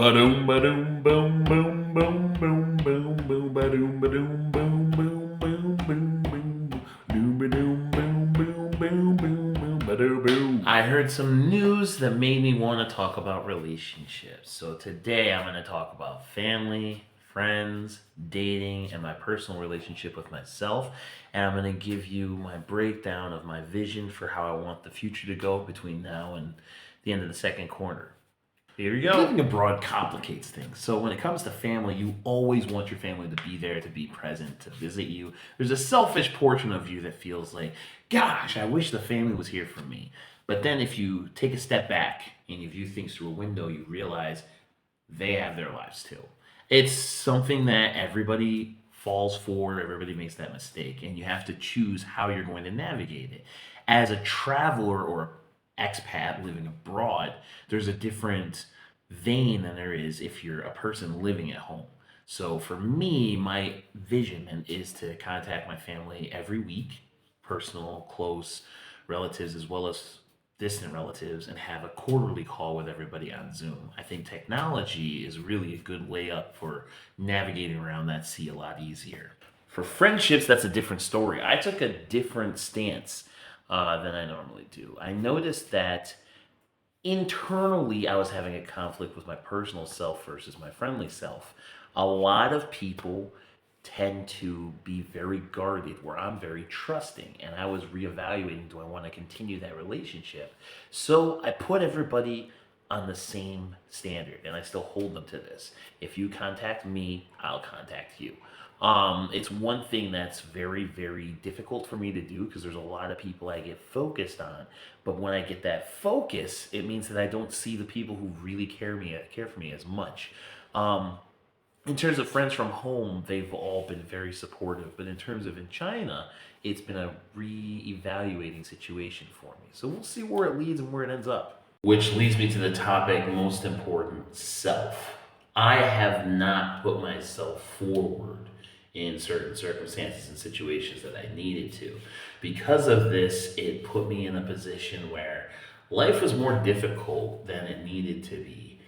Ba-doom, ba-doom, boom, boom, boom, boom, boom, boom, ba-doom, ba-doom, boom, boom, boom, boom, boom, doom, ba-doom, boom, boom, boom, boom, boom, ba-doo, boom. I heard some news that made me want to talk about relationships. So today I'm going to talk about family, friends, dating, and my personal relationship with myself. And I'm going to give you my breakdown of my vision for how I want the future to go between now and the end of the second quarter. Here you go. Living abroad complicates things. So when it comes to family, you always want your family to be there, to be present, to visit you. There's a selfish portion of you that feels like, gosh, I wish the family was here for me. But then if you take a step back and you view things through a window, you realize they have their lives too. It's something that everybody falls for, everybody makes that mistake, and you have to choose how you're going to navigate it. As a traveler or expat living abroad, there's a different vein than there is if you're a person living at home. So for me, my vision is to contact my family every week, personal, close relatives, as well as distant relatives, and have a quarterly call with everybody on Zoom. I think technology is really a good layup for navigating around that sea a lot easier. For friendships, that's a different story. I took a different stance than I normally do. I noticed that internally I was having a conflict with my personal self versus my friendly self. A lot of people tend to be very guarded, where I'm very trusting, and I was reevaluating, do I want to continue that relationship? So I put everybody on the same standard, and I still hold them to this. If you contact me, I'll contact you. It's one thing that's very, very difficult for me to do because there's a lot of people I get focused on. But when I get that focus, it means that I don't see the people who really care for me as much. Um, in terms of friends from home, they've all been very supportive. But in terms of in China, it's been a re-evaluating situation for me. So we'll see where it leads and where it ends up. Which leads me to the topic most important, self. I have not put myself forward in certain circumstances and situations that I needed to. Because of this, it put me in a position where life was more difficult than it needed to be.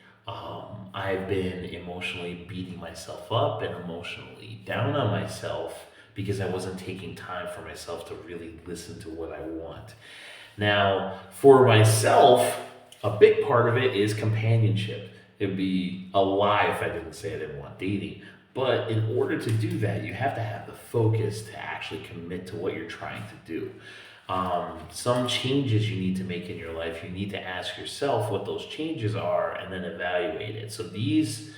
I've been emotionally beating myself up and emotionally down on myself because I wasn't taking time for myself to really listen to what I want. Now, for myself, a big part of it is companionship. It'd be a lie if I didn't say I didn't want dating. But in order to do that, you have to have the focus to actually commit to what you're trying to do. Some changes you need to make in your life, you need to ask yourself what those changes are and then evaluate it. So these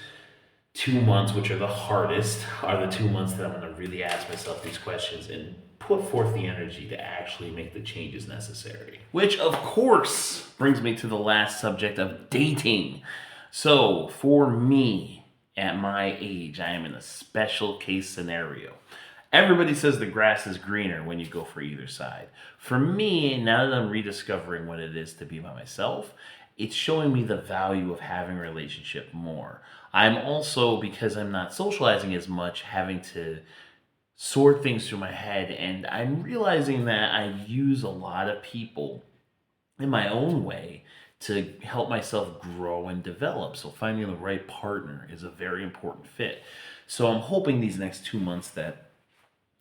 2 months, which are the hardest, are the 2 months that I'm going to really ask myself these questions and put forth the energy to actually make the changes necessary. Which, of course, brings me to the last subject of dating. So, for me, at my age, I am in a special case scenario. Everybody says the grass is greener when you go for either side. For me, now that I'm rediscovering what it is to be by myself, it's showing me the value of having a relationship more. I'm also, because I'm not socializing as much, having to sort things through my head, and I'm realizing that I use a lot of people in my own way to help myself grow and develop. So finding the right partner is a very important fit. So I'm hoping these next 2 months that,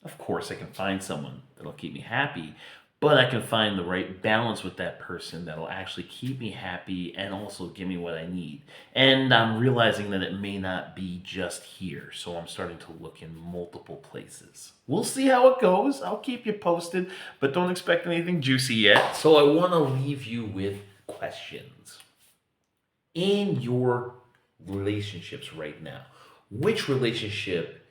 of course, I can find someone that'll keep me happy, but I can find the right balance with that person that'll actually keep me happy and also give me what I need. And I'm realizing that it may not be just here, so I'm starting to look in multiple places. We'll see how it goes. I'll keep you posted, but don't expect anything juicy yet. So I want to leave you with questions. In your relationships right now, which relationship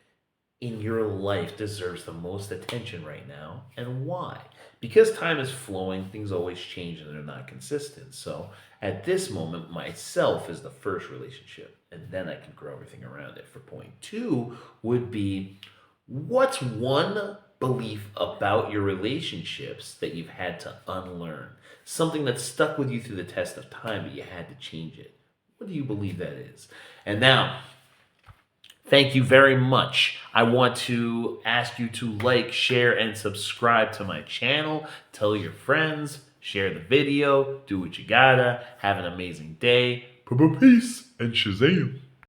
in your life deserves the most attention right now and why? Because time is flowing, things always change and they're not consistent. So at this moment, myself is the first relationship, and then I can grow everything around it. For point two would be, what's one belief about your relationships that you've had to unlearn? Something that stuck with you through the test of time, but you had to change it. What do you believe that is? And now, thank you very much. I want to ask you to like, share, and subscribe to my channel. Tell your friends, share the video, do what you gotta. Have an amazing day. Peace. and Shazam!